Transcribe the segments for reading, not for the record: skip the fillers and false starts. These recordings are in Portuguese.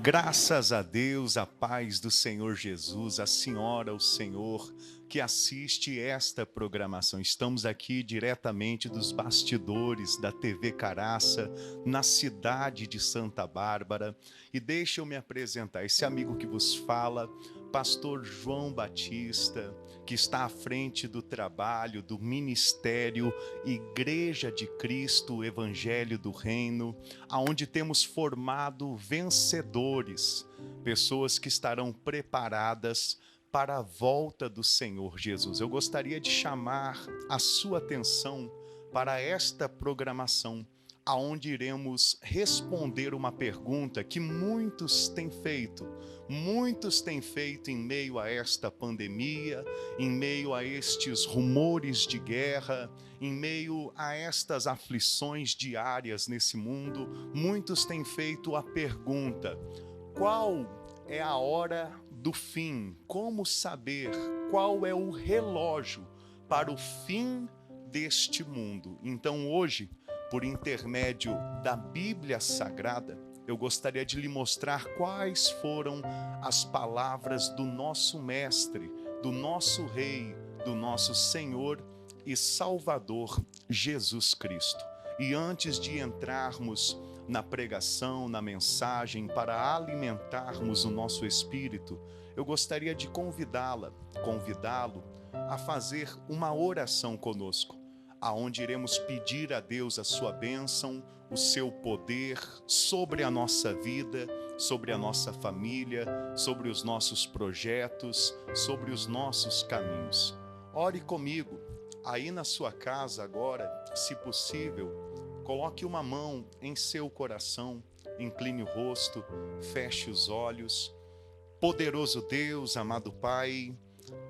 Graças a Deus, a paz do Senhor Jesus, a senhora, o senhor que assiste esta programação. Estamos aqui diretamente dos bastidores da TV Caraça, na cidade de Santa Bárbara. E deixa eu me apresentar, esse amigo que vos fala, pastor João Batista, que está à frente do trabalho, do ministério Igreja de Cristo, Evangelho do Reino, aonde temos formado vencedores, pessoas que estarão preparadas para a volta do Senhor Jesus. Eu gostaria de chamar a sua atenção para esta programação, aonde iremos responder uma pergunta que muitos têm feito em meio a esta pandemia, em meio a estes rumores de guerra, em meio a estas aflições diárias nesse mundo. Muitos têm feito a pergunta: qual é a hora do fim? Como saber qual é o relógio para o fim deste mundo? Então hoje, por intermédio da Bíblia Sagrada, eu gostaria de lhe mostrar quais foram as palavras do nosso Mestre, do nosso Rei, do nosso Senhor e Salvador Jesus Cristo. E antes de entrarmos na pregação, na mensagem, para alimentarmos o nosso espírito, eu gostaria de convidá-lo a fazer uma oração conosco, aonde iremos pedir a Deus a sua bênção, o seu poder sobre a nossa vida, sobre a nossa família, sobre os nossos projetos, sobre os nossos caminhos. Ore comigo, aí na sua casa agora, se possível, coloque uma mão em seu coração, incline o rosto, feche os olhos. Poderoso Deus, amado Pai,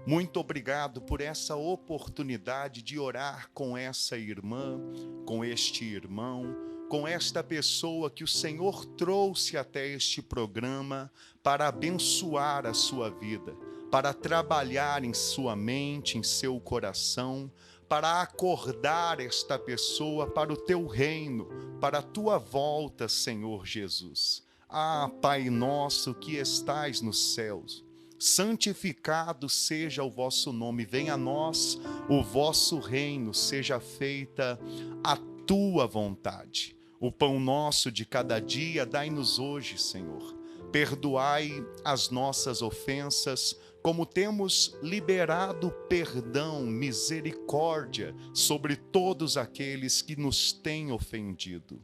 muito obrigado por essa oportunidade de orar com essa irmã, com este irmão, com esta pessoa que o Senhor trouxe até este programa para abençoar a sua vida, para trabalhar em sua mente, em seu coração, para acordar esta pessoa para o teu reino, para a tua volta, Senhor Jesus. Ah, Pai nosso que estais nos céus, santificado seja o vosso nome, venha a nós o vosso reino, seja feita a tua vontade. O pão nosso de cada dia dai-nos hoje, Senhor. Perdoai as nossas ofensas, como temos liberado perdão, misericórdia sobre todos aqueles que nos têm ofendido.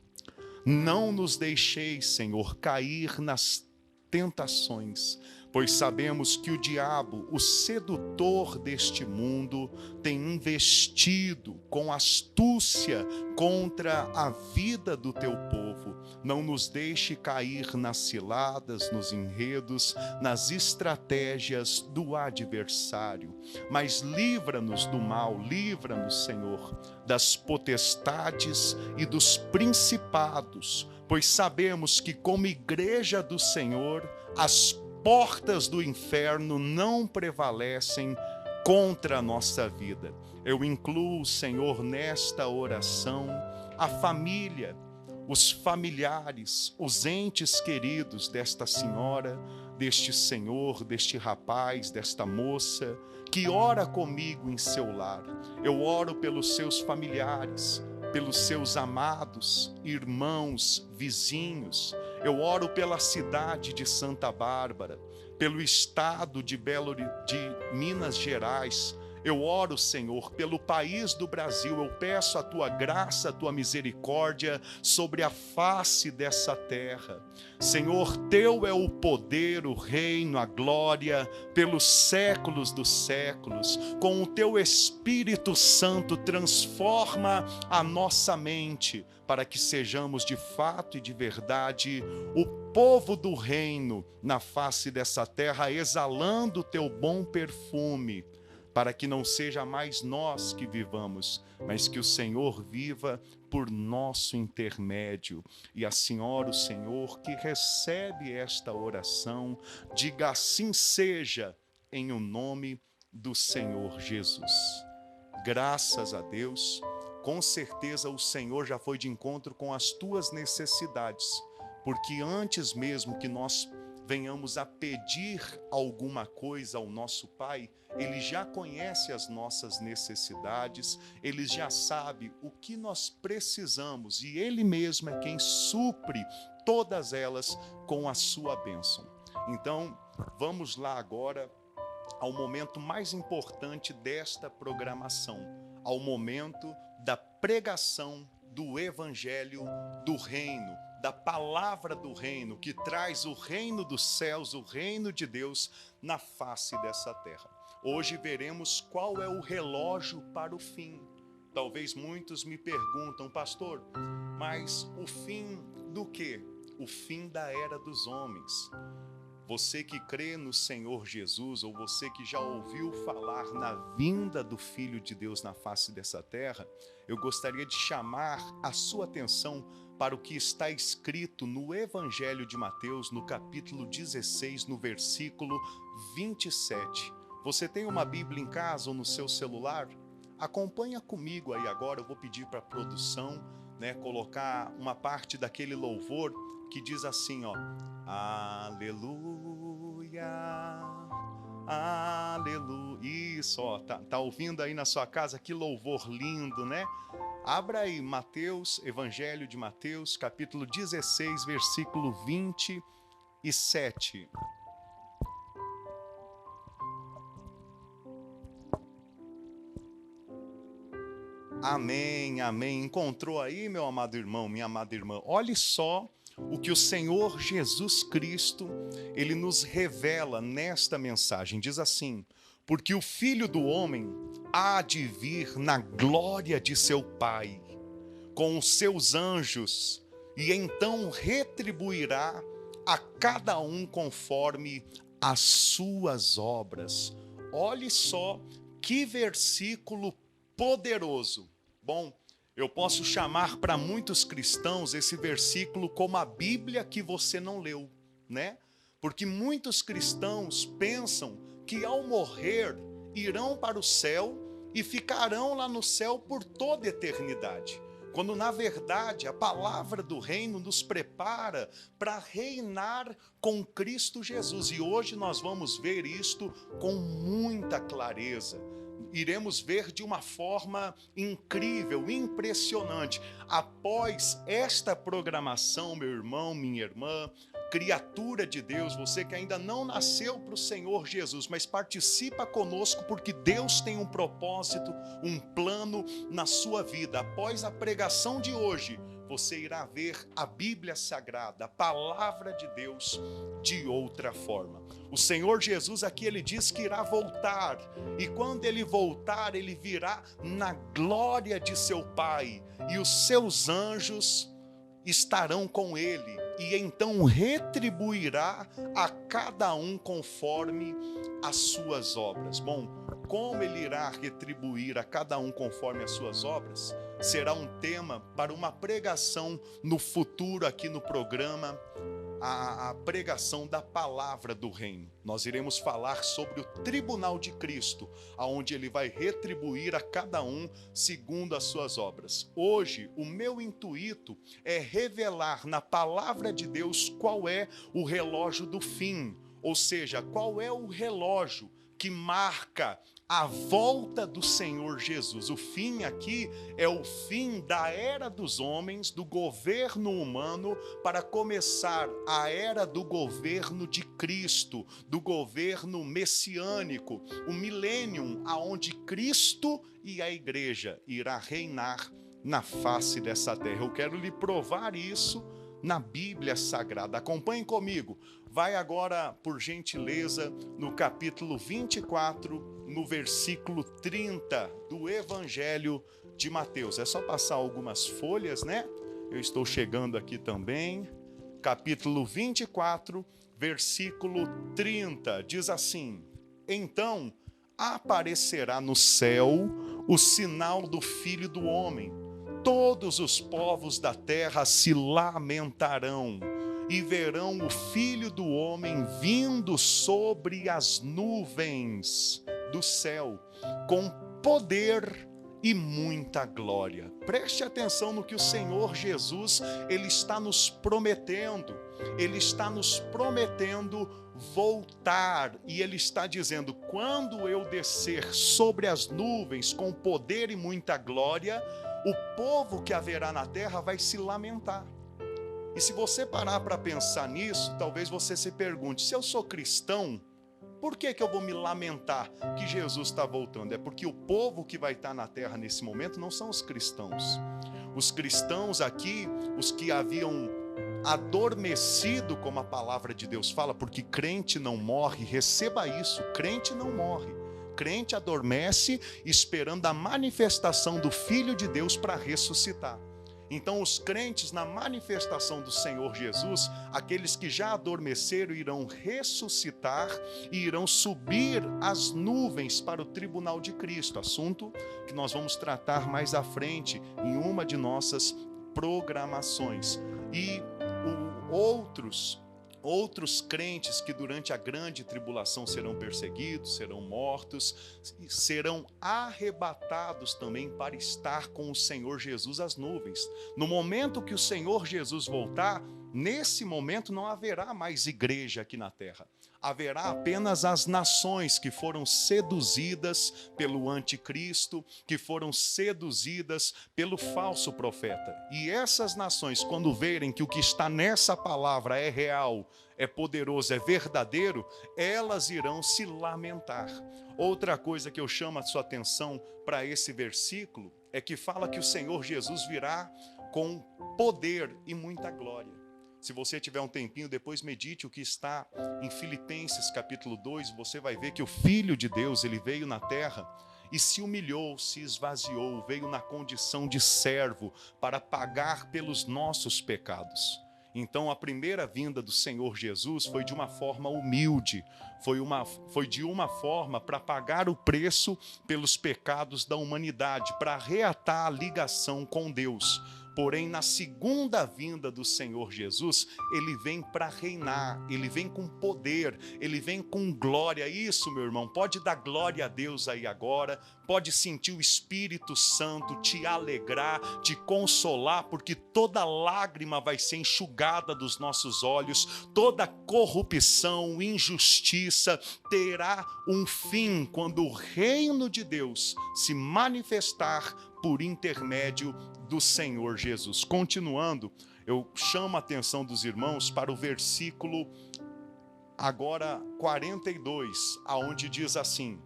Não nos deixeis, Senhor, cair nas tentações, pois sabemos que o diabo, o sedutor deste mundo, tem investido com astúcia contra a vida do teu povo. Não nos deixe cair nas ciladas, nos enredos, nas estratégias do adversário, mas livra-nos do mal, livra-nos, Senhor, das potestades e dos principados, pois sabemos que como igreja do Senhor, as portas do inferno não prevalecem contra a nossa vida. Eu incluo, Senhor, nesta oração, a família, os familiares, os entes queridos desta senhora, deste senhor, deste rapaz, desta moça, que ora comigo em seu lar. Eu oro pelos seus familiares, pelos seus amados irmãos, vizinhos. Eu oro pela cidade de Santa Bárbara, pelo estado de Minas Gerais. Eu oro, Senhor, pelo país do Brasil. Eu peço a tua graça, a tua misericórdia sobre a face dessa terra. Senhor, teu é o poder, o reino, a glória, pelos séculos dos séculos. Com o teu Espírito Santo, transforma a nossa mente, para que sejamos de fato e de verdade o povo do reino na face dessa terra, exalando o teu bom perfume, para que não seja mais nós que vivamos, mas que o Senhor viva por nosso intermédio. E a senhora, o Senhor, que recebe esta oração, diga assim seja, em o nome do Senhor Jesus. Graças a Deus, com certeza o Senhor já foi de encontro com as tuas necessidades, porque antes mesmo que nós venhamos a pedir alguma coisa ao nosso Pai, Ele já conhece as nossas necessidades, Ele já sabe o que nós precisamos e Ele mesmo é quem supre todas elas com a sua bênção. Então, vamos lá agora ao momento mais importante desta programação, ao momento da pregação do Evangelho do Reino, da palavra do reino, que traz o reino dos céus, o reino de Deus na face dessa terra. Hoje veremos qual é o relógio para o fim. Talvez muitos me perguntam, pastor, mas o fim do quê? O fim da era dos homens. Você que crê no Senhor Jesus, ou você que já ouviu falar na vinda do Filho de Deus na face dessa terra, eu gostaria de chamar a sua atenção para o que está escrito no Evangelho de Mateus, no capítulo 16, no versículo 27. Você tem uma Bíblia em casa ou no seu celular? Acompanha comigo aí agora, eu vou pedir para a produção, colocar uma parte daquele louvor que diz assim, ó: aleluia, aleluia. Isso, ó, tá ouvindo aí na sua casa? Que louvor lindo, né? Abra aí Mateus, Evangelho de Mateus, capítulo 16, versículo 27. Amém, amém. Encontrou aí, meu amado irmão, minha amada irmã? Olhe só o que o Senhor Jesus Cristo, Ele nos revela nesta mensagem. Diz assim: porque o Filho do Homem há de vir na glória de seu Pai, com os seus anjos, e então retribuirá a cada um conforme as suas obras. Olhe só que versículo poderoso. Bom, eu posso chamar para muitos cristãos esse versículo como a Bíblia que você não leu, né? Porque muitos cristãos pensam que ao morrer irão para o céu e ficarão lá no céu por toda a eternidade. Quando na verdade a palavra do reino nos prepara para reinar com Cristo Jesus. E hoje nós vamos ver isto com muita clareza. Iremos ver de uma forma incrível, impressionante. Após esta programação, meu irmão, minha irmã, criatura de Deus, você que ainda não nasceu para o Senhor Jesus, mas participa conosco porque Deus tem um propósito, um plano na sua vida. Após a pregação de hoje, você irá ver a Bíblia Sagrada, a palavra de Deus, de outra forma. O Senhor Jesus aqui, Ele diz que irá voltar, e quando Ele voltar, Ele virá na glória de seu Pai, e os seus anjos estarão com Ele, e então retribuirá a cada um conforme as suas obras. Bom, como Ele irá retribuir a cada um conforme as suas obras? Será um tema para uma pregação no futuro aqui no programa, a pregação da palavra do reino. Nós iremos falar sobre o tribunal de Cristo, aonde Ele vai retribuir a cada um segundo as suas obras. Hoje, o meu intuito é revelar na palavra de Deus qual é o relógio do fim, ou seja, qual é o relógio que marca a volta do Senhor Jesus. O fim aqui é o fim da era dos homens, do governo humano, para começar a era do governo de Cristo, do governo messiânico, o milênio, aonde Cristo e a igreja irá reinar na face dessa terra. Eu quero lhe provar isso na Bíblia Sagrada. Acompanhe comigo. Vai agora, por gentileza, no capítulo 24, no versículo 30 do Evangelho de Mateus. É só passar algumas folhas, né? Eu estou chegando aqui também. Capítulo 24, versículo 30, diz assim: então aparecerá no céu o sinal do Filho do Homem. Todos os povos da terra se lamentarão e verão o Filho do Homem vindo sobre as nuvens do céu, com poder e muita glória. Preste atenção no que o Senhor Jesus, Ele está nos prometendo. Ele está nos prometendo voltar. E Ele está dizendo, quando eu descer sobre as nuvens com poder e muita glória, o povo que haverá na terra vai se lamentar. E se você parar para pensar nisso, talvez você se pergunte, se eu sou cristão, por que eu vou me lamentar que Jesus está voltando? É porque o povo que vai estar na terra nesse momento não são os cristãos. Os cristãos aqui, os que haviam adormecido, como a palavra de Deus fala, porque crente não morre, receba isso, crente não morre. Crente adormece esperando a manifestação do Filho de Deus para ressuscitar. Então os crentes na manifestação do Senhor Jesus, aqueles que já adormeceram irão ressuscitar e irão subir as nuvens para o tribunal de Cristo, assunto que nós vamos tratar mais à frente em uma de nossas programações. E outros crentes que durante a grande tribulação serão perseguidos, serão mortos, serão arrebatados também para estar com o Senhor Jesus às nuvens. No momento que o Senhor Jesus voltar, nesse momento não haverá mais igreja aqui na terra. Haverá apenas as nações que foram seduzidas pelo anticristo, que foram seduzidas pelo falso profeta. E essas nações, quando verem que o que está nessa palavra é real, é poderoso, é verdadeiro, elas irão se lamentar. Outra coisa que eu chamo a sua atenção para esse versículo é que fala que o Senhor Jesus virá com poder e muita glória. Se você tiver um tempinho, depois medite o que está em Filipenses capítulo 2, você vai ver que o Filho de Deus, ele veio na terra e se humilhou, se esvaziou, veio na condição de servo para pagar pelos nossos pecados. Então a primeira vinda do Senhor Jesus foi de uma forma humilde, foi de uma forma para pagar o preço pelos pecados da humanidade, para reatar a ligação com Deus. Porém, na segunda vinda do Senhor Jesus, ele vem para reinar, ele vem com poder, ele vem com glória. Isso, meu irmão, pode dar glória a Deus aí agora, pode sentir o Espírito Santo te alegrar, te consolar, porque toda lágrima vai ser enxugada dos nossos olhos, toda corrupção, injustiça terá um fim quando o reino de Deus se manifestar por intermédio do Senhor Jesus. Continuando, eu chamo a atenção dos irmãos para o versículo agora 42, aonde diz assim: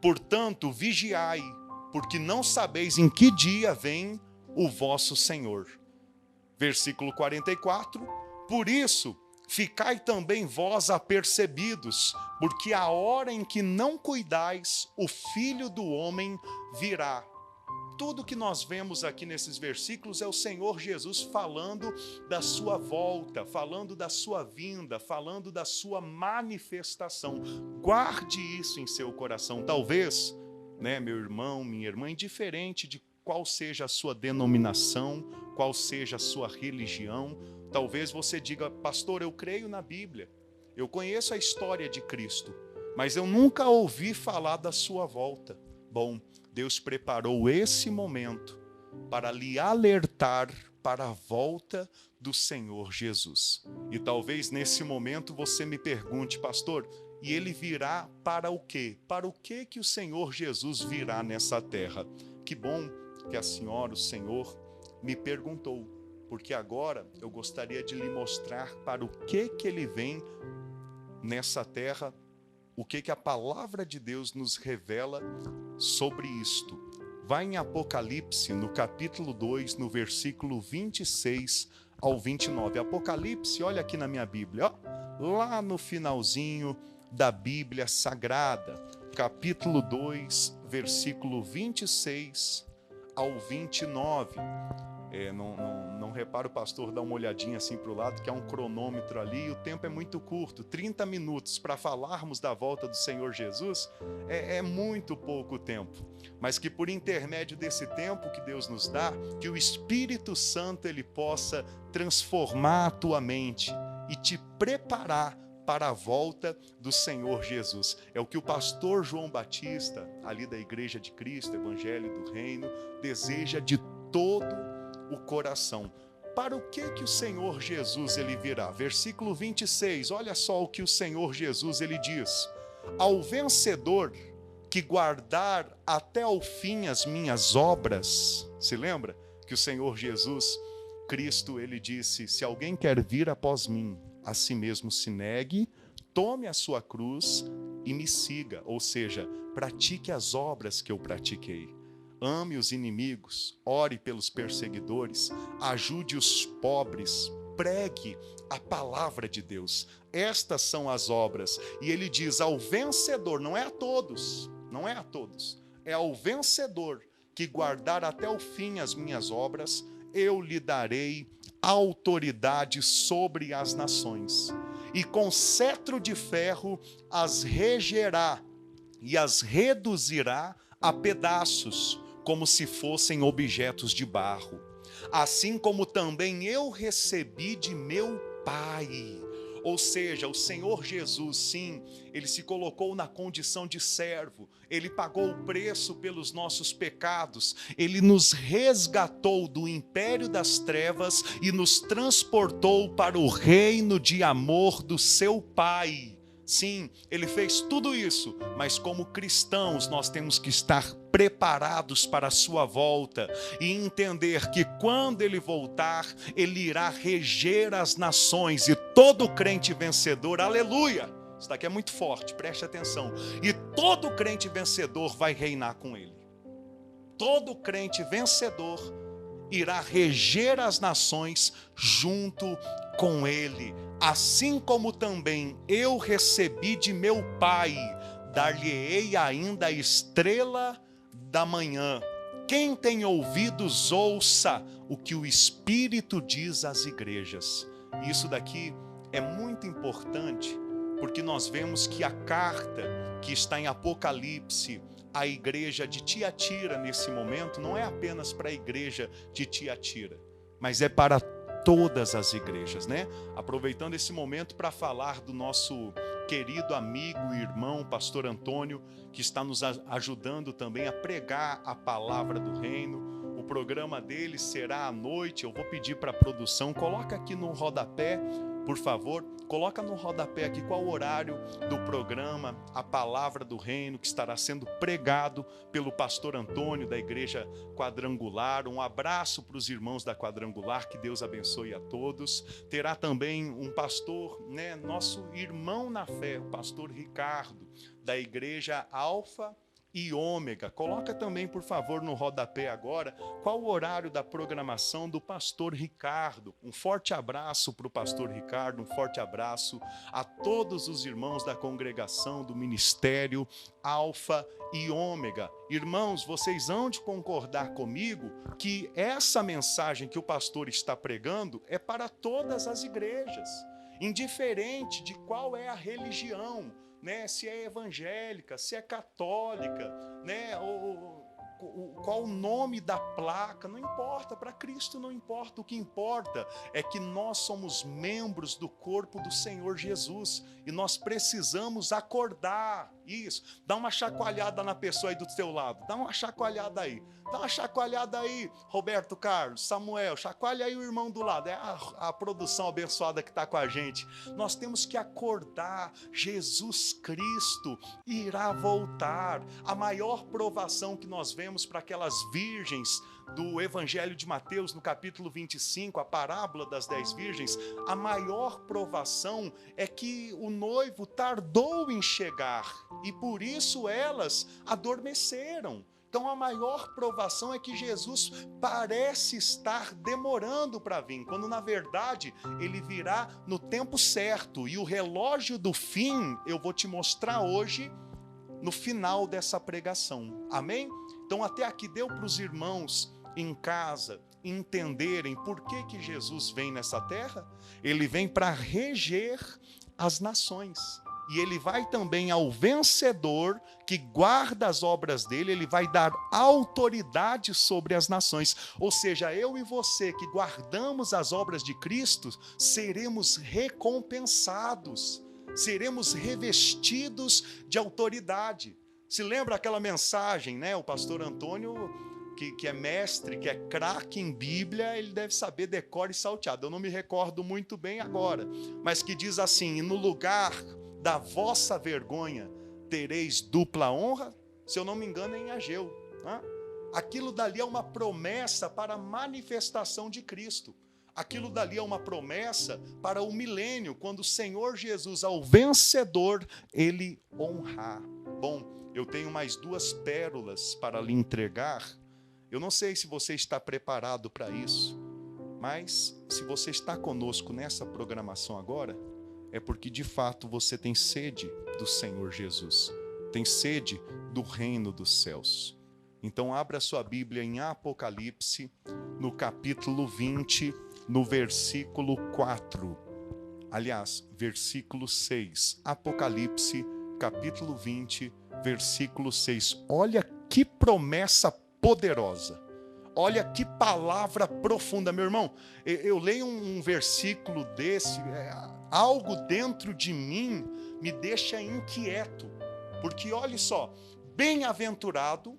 portanto, vigiai, porque não sabeis em que dia vem o vosso Senhor. Versículo 44, por isso, ficai também vós apercebidos, porque a hora em que não cuidais, o Filho do Homem virá. Tudo que nós vemos aqui nesses versículos é o Senhor Jesus falando da sua volta, falando da sua vinda, falando da sua manifestação. Guarde isso em seu coração. Talvez, meu irmão, minha irmã, indiferente de qual seja a sua denominação, qual seja a sua religião, talvez você diga, pastor, eu creio na Bíblia, eu conheço a história de Cristo, mas eu nunca ouvi falar da sua volta. Bom, Deus preparou esse momento para lhe alertar para a volta do Senhor Jesus. E talvez nesse momento você me pergunte, pastor, e ele virá para o quê? Para o que que o Senhor Jesus virá nessa terra? Que bom que a senhora, o Senhor, me perguntou, porque agora eu gostaria de lhe mostrar para o que ele vem nessa terra, o que a palavra de Deus nos revela sobre isto. Vai em Apocalipse, no capítulo 2, no versículo 26 ao 29. Apocalipse, olha aqui na minha Bíblia, ó, lá no finalzinho da Bíblia Sagrada, capítulo 2, versículo 26 ao 29. Não repara o pastor dar uma olhadinha assim para o lado, que há um cronômetro ali, e o tempo é muito curto, 30 minutos para falarmos da volta do Senhor Jesus, é muito pouco tempo, mas que por intermédio desse tempo que Deus nos dá, que o Espírito Santo ele possa transformar a tua mente e te preparar para a volta do Senhor Jesus. É o que o pastor João Batista, ali da Igreja de Cristo, Evangelho do Reino, deseja de todo o coração. Para o que o Senhor Jesus ele virá? Versículo 26, olha só o que o Senhor Jesus ele diz: ao vencedor que guardar até ao fim as minhas obras. Se lembra que o Senhor Jesus Cristo, ele disse: se alguém quer vir após mim, a si mesmo se negue, tome a sua cruz e me siga. Ou seja, pratique as obras que eu pratiquei. Ame os inimigos, ore pelos perseguidores, ajude os pobres, pregue a palavra de Deus. Estas são as obras. E ele diz ao vencedor, não é a todos, é ao vencedor que guardar até o fim as minhas obras, eu lhe darei autoridade sobre as nações, e com cetro de ferro as regerá e as reduzirá a pedaços, como se fossem objetos de barro. Assim como também eu recebi de meu Pai. Ou seja, o Senhor Jesus, sim, ele se colocou na condição de servo, ele pagou o preço pelos nossos pecados, ele nos resgatou do império das trevas e nos transportou para o reino de amor do seu Pai. Sim, ele fez tudo isso, mas como cristãos nós temos que estar preparados para a sua volta e entender que quando ele voltar, ele irá reger as nações, e todo crente vencedor, aleluia, isso daqui é muito forte, preste atenção, e todo crente vencedor vai reinar com ele. Todo crente vencedor irá reger as nações junto com ele. Assim como também eu recebi de meu Pai, dar-lhe-ei ainda a estrela da manhã. Quem tem ouvidos, ouça o que o Espírito diz às igrejas. Isso daqui é muito importante, porque nós vemos que a carta que está em Apocalipse, a igreja de Tiatira nesse momento, não é apenas para a igreja de Tiatira, mas é para todas as igrejas, né? Aproveitando esse momento para falar do nosso querido amigo e irmão, pastor Antônio, que está nos ajudando também a pregar a palavra do reino. O programa dele será à noite. Eu vou pedir para a produção, coloca aqui no rodapé, por favor, coloca no rodapé aqui qual o horário do programa, a palavra do reino que estará sendo pregado pelo pastor Antônio da Igreja Quadrangular. Um abraço para os irmãos da Quadrangular, que Deus abençoe a todos. Terá também um pastor, né, nosso irmão na fé, o pastor Ricardo, da Igreja Alfa e Ômega. Coloca também, por favor, no rodapé agora, qual o horário da programação do pastor Ricardo. Um forte abraço para o pastor Ricardo, um forte abraço a todos os irmãos da congregação, do ministério Alfa e Ômega. Irmãos, vocês hão de concordar comigo que essa mensagem que o pastor está pregando é para todas as igrejas, indiferente de qual é a religião, né? Se é evangélica, se é católica, né? Qual o nome da placa, não importa, para Cristo não importa. O que importa é que nós somos membros do corpo do Senhor Jesus e nós precisamos acordar. Isso, dá uma chacoalhada na pessoa aí do teu lado, dá uma chacoalhada aí, Roberto Carlos, Samuel, chacoalha aí o irmão do lado, é a produção abençoada que está com a gente. Nós temos que acordar, Jesus Cristo irá voltar. A maior provação que nós vemos para aquelas virgens do Evangelho de Mateus, no capítulo 25, a parábola das 10 virgens, a maior provação é que o noivo tardou em chegar e por isso elas adormeceram. Então a maior provação é que Jesus parece estar demorando para vir, quando na verdade ele virá no tempo certo. E o relógio do fim eu vou te mostrar hoje no final dessa pregação. Amém? Então até aqui deu para os irmãos em casa entenderem por que Jesus vem nessa terra. Ele vem para reger as nações. E ele vai também ao vencedor que guarda as obras dele, ele vai dar autoridade sobre as nações. Ou seja, eu e você que guardamos as obras de Cristo, seremos recompensados. seremos revestidos de autoridade. Se lembra aquela mensagem, né? O pastor Antônio, que é mestre, que é craque em Bíblia, ele deve saber decor e salteado. Eu não me recordo muito bem agora, mas que diz assim: e no lugar da vossa vergonha tereis dupla honra. Se eu não me engano, é em Ageu. Né? Aquilo dali é uma promessa para a manifestação de Cristo. Aquilo dali é uma promessa para o milênio, quando o Senhor Jesus, ao vencedor, ele honrar. Bom, eu tenho mais 2 pérolas para lhe entregar. Eu não sei se você está preparado para isso, mas se você está conosco nessa programação agora, é porque de fato você tem sede do Senhor Jesus, tem sede do reino dos céus. Então abra sua Bíblia em Apocalipse, no capítulo 20, no versículo 4. Aliás, versículo 6. Apocalipse, capítulo 20, versículo 6. Olha que promessa poderosa. Olha que palavra profunda, meu irmão. Eu leio um versículo desse, algo dentro de mim me deixa inquieto. Porque olha só, bem-aventurado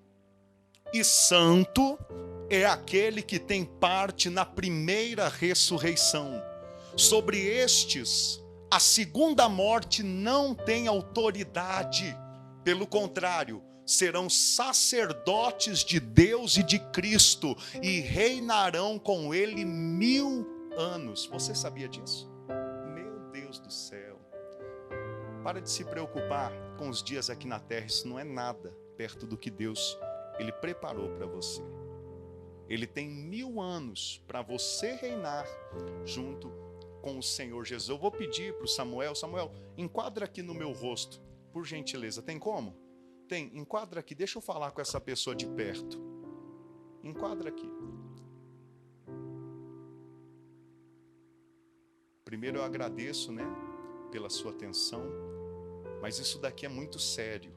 e santo é aquele que tem parte na primeira ressurreição. Sobre estes, a segunda morte não tem autoridade. Pelo contrário, serão sacerdotes de Deus e de Cristo e reinarão com ele 1000 anos. Você sabia disso? Meu Deus do céu. Para de se preocupar com os dias aqui na terra, isso não é nada perto do que Deus ele preparou para você. Ele tem 1000 anos para você reinar junto com o Senhor Jesus. Eu vou pedir para o Samuel, enquadra aqui no meu rosto, por gentileza. Tem como? Tem, enquadra aqui, deixa eu falar com essa pessoa de perto. Enquadra aqui. Primeiro eu agradeço, né, pela sua atenção, mas isso daqui é muito sério.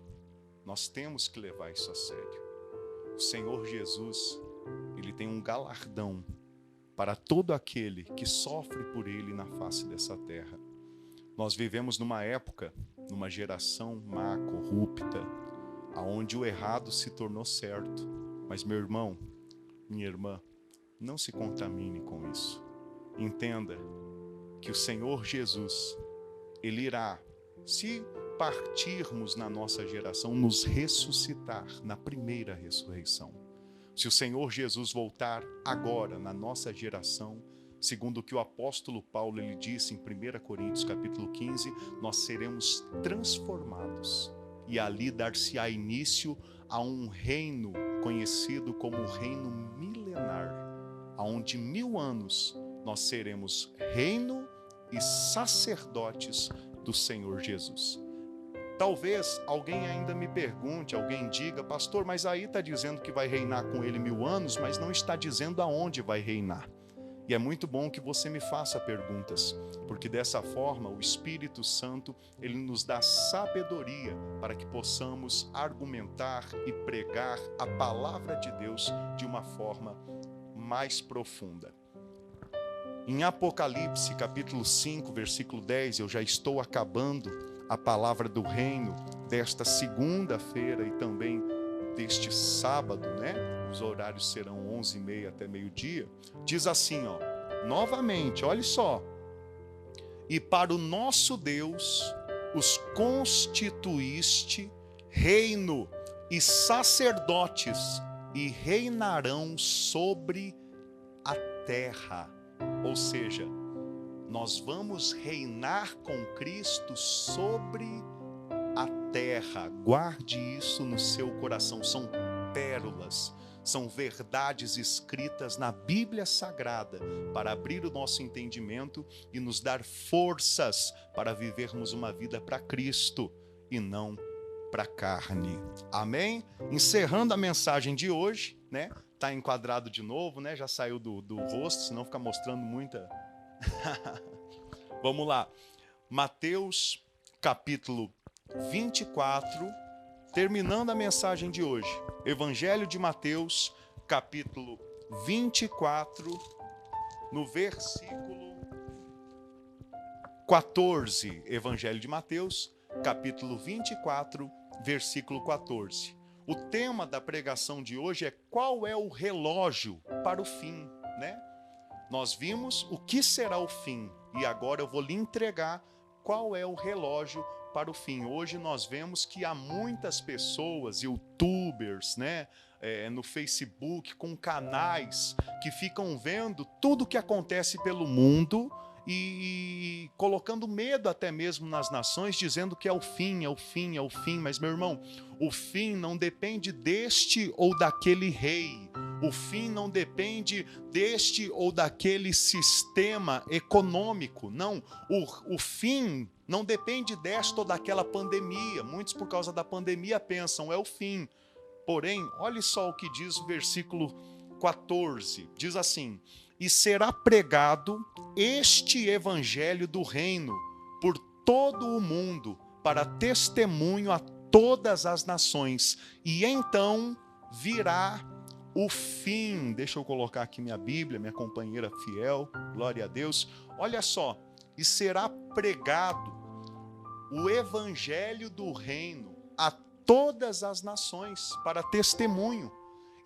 Nós temos que levar isso a sério. O Senhor Jesus, ele tem um galardão para todo aquele que sofre por ele na face dessa terra. Nós vivemos numa época, numa geração má, corrupta, aonde o errado se tornou certo. Mas meu irmão, minha irmã, não se contamine com isso. Entenda que o Senhor Jesus, ele irá, se partirmos na nossa geração, nos ressuscitar na primeira ressurreição. Se o Senhor Jesus voltar agora na nossa geração, segundo o que o apóstolo Paulo ele disse em 1 Coríntios capítulo 15, nós seremos transformados e ali dar-se-á início a um reino conhecido como o reino milenar, onde 1000 anos nós seremos reino e sacerdotes do Senhor Jesus. Talvez alguém ainda me pergunte, alguém diga, pastor, mas aí está dizendo que vai reinar com ele 1000 anos, mas não está dizendo aonde vai reinar. E é muito bom que você me faça perguntas, porque dessa forma o Espírito Santo, ele nos dá sabedoria para que possamos argumentar e pregar a palavra de Deus de uma forma mais profunda. Em Apocalipse, capítulo 5, versículo 10, eu já estou acabando a palavra do reino desta segunda-feira e também deste sábado, né? Os horários serão 11h30 até meio-dia. Diz assim, ó, novamente, olha só. E para o nosso Deus os constituíste reino e sacerdotes e reinarão sobre a terra. Ou seja, nós vamos reinar com Cristo sobre a terra. Guarde isso no seu coração. São pérolas, são verdades escritas na Bíblia Sagrada para abrir o nosso entendimento e nos dar forças para vivermos uma vida para Cristo e não para a carne. Amém? Encerrando a mensagem de hoje, né? Tá enquadrado de novo, né? Já saiu do rosto, senão fica mostrando muita... Vamos lá, Mateus capítulo 24, terminando a mensagem de hoje. Evangelho de Mateus capítulo 24, no versículo 14, Evangelho de Mateus, capítulo 24, versículo 14. O tema da pregação de hoje é: qual é o relógio para o fim, né? Nós vimos o que será o fim e agora eu vou lhe entregar qual é o relógio para o fim. Hoje nós vemos que há muitas pessoas, youtubers, né, no Facebook, com canais que ficam vendo tudo o que acontece pelo mundo e colocando medo até mesmo nas nações, dizendo que é o fim, é o fim, é o fim. Mas, meu irmão, o fim não depende deste ou daquele rei. O fim não depende deste ou daquele sistema econômico. Não, o fim não depende desta ou daquela pandemia. Muitos, por causa da pandemia, pensam, é o fim. Porém, olhe só o que diz o versículo 14. Diz assim: e será pregado este evangelho do reino por todo o mundo, para testemunho a todas as nações. E então virá o fim. Deixa eu colocar aqui minha Bíblia, minha companheira fiel, glória a Deus. Olha só, e será pregado o evangelho do reino a todas as nações, para testemunho.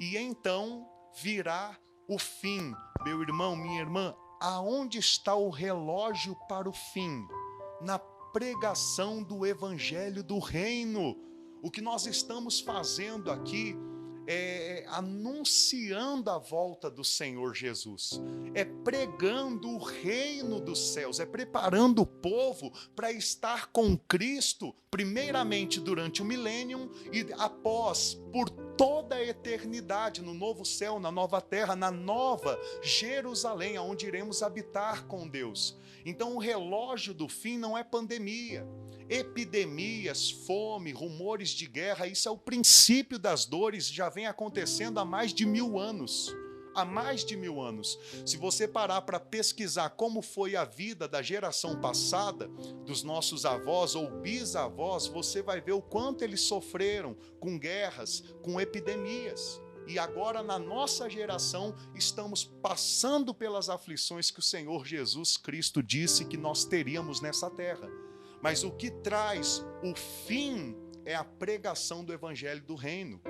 E então virá o fim. Meu irmão, minha irmã, aonde está o relógio para o fim? Na pregação do evangelho do reino. O que nós estamos fazendo aqui é anunciando a volta do Senhor Jesus, é pregando o reino dos céus, é preparando o povo para estar com Cristo, primeiramente durante o milênio e após, por toda a eternidade, no novo céu, na nova terra, na nova Jerusalém, onde iremos habitar com Deus. Então o relógio do fim não é pandemia, epidemias, fome, rumores de guerra. Isso é o princípio das dores, já vem acontecendo há mais de 1000 anos. Há mais de 1000 anos. Se você parar para pesquisar como foi a vida da geração passada, dos nossos avós ou bisavós, você vai ver o quanto eles sofreram com guerras, com epidemias. E agora, na nossa geração, estamos passando pelas aflições que o Senhor Jesus Cristo disse que nós teríamos nessa terra. Mas o que traz o fim é a pregação do evangelho do reino.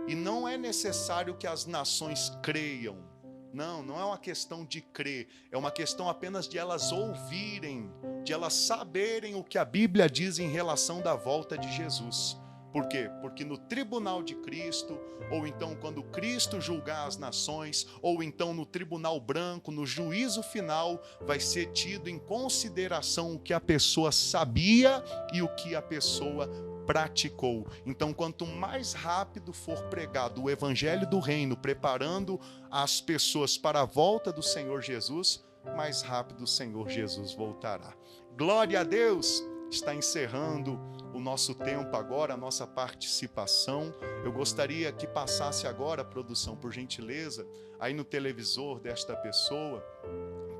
E não é necessário que as nações creiam. Não, não é uma questão de crer. É uma questão apenas de elas ouvirem, de elas saberem o que a Bíblia diz em relação da volta de Jesus. Por quê? Porque no tribunal de Cristo, ou então quando Cristo julgar as nações, ou então no tribunal branco, no juízo final, vai ser tido em consideração o que a pessoa sabia e o que a pessoa praticou. Então, quanto mais rápido for pregado o evangelho do reino, preparando as pessoas para a volta do Senhor Jesus, mais rápido o Senhor Jesus voltará. Glória a Deus! Está encerrando o nosso tempo agora, a nossa participação. Eu gostaria que passasse agora, produção, por gentileza, aí no televisor desta pessoa,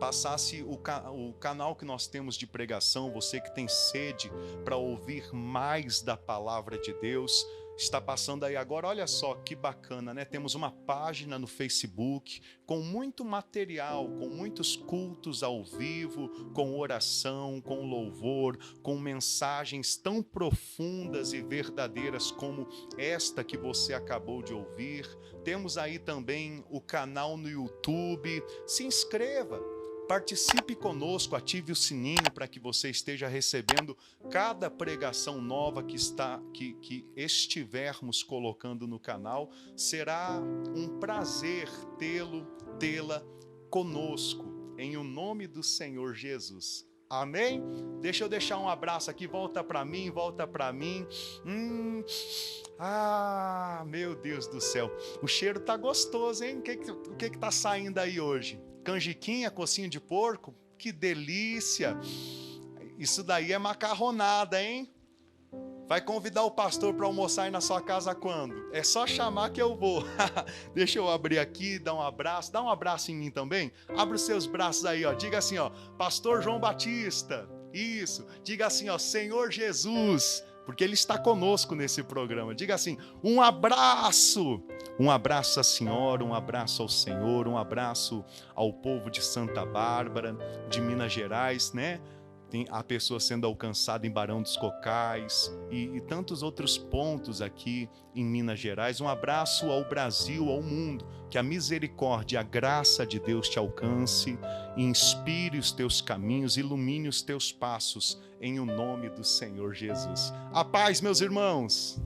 passasse o canal que nós temos de pregação. Você que tem sede para ouvir mais da palavra de Deus, está passando aí agora. Olha só que bacana, né? Temos uma página no Facebook com muito material, com muitos cultos ao vivo, com oração, com louvor, com mensagens tão profundas e verdadeiras como esta que você acabou de ouvir. Temos aí também o canal no YouTube. Se inscreva, participe conosco, ative o sininho para que você esteja recebendo cada pregação nova que estivermos colocando no canal. Será um prazer tê-la conosco, em o nome do Senhor Jesus. Amém? Deixa eu deixar um abraço aqui, volta para mim, volta para mim. Meu Deus do céu, o cheiro tá gostoso, hein? O que tá saindo aí hoje? Canjiquinha, cocinho de porco? Que delícia! Isso daí é macarronada, hein? Vai convidar o pastor para almoçar aí na sua casa quando? É só chamar que eu vou. Deixa eu abrir aqui, dar um abraço. Dá um abraço em mim também. Abre os seus braços aí, ó. Diga assim, ó, Pastor João Batista. Isso. Diga assim, ó, Senhor Jesus, porque Ele está conosco nesse programa. Diga assim, um abraço. Um abraço à senhora, um abraço ao Senhor, um abraço ao povo de Santa Bárbara, de Minas Gerais, né? Há pessoas sendo alcançadas em Barão dos Cocais e tantos outros pontos aqui em Minas Gerais. Um abraço ao Brasil, ao mundo. Que a misericórdia, a graça de Deus te alcance, inspire os teus caminhos, ilumine os teus passos, em o nome do Senhor Jesus. A paz, meus irmãos!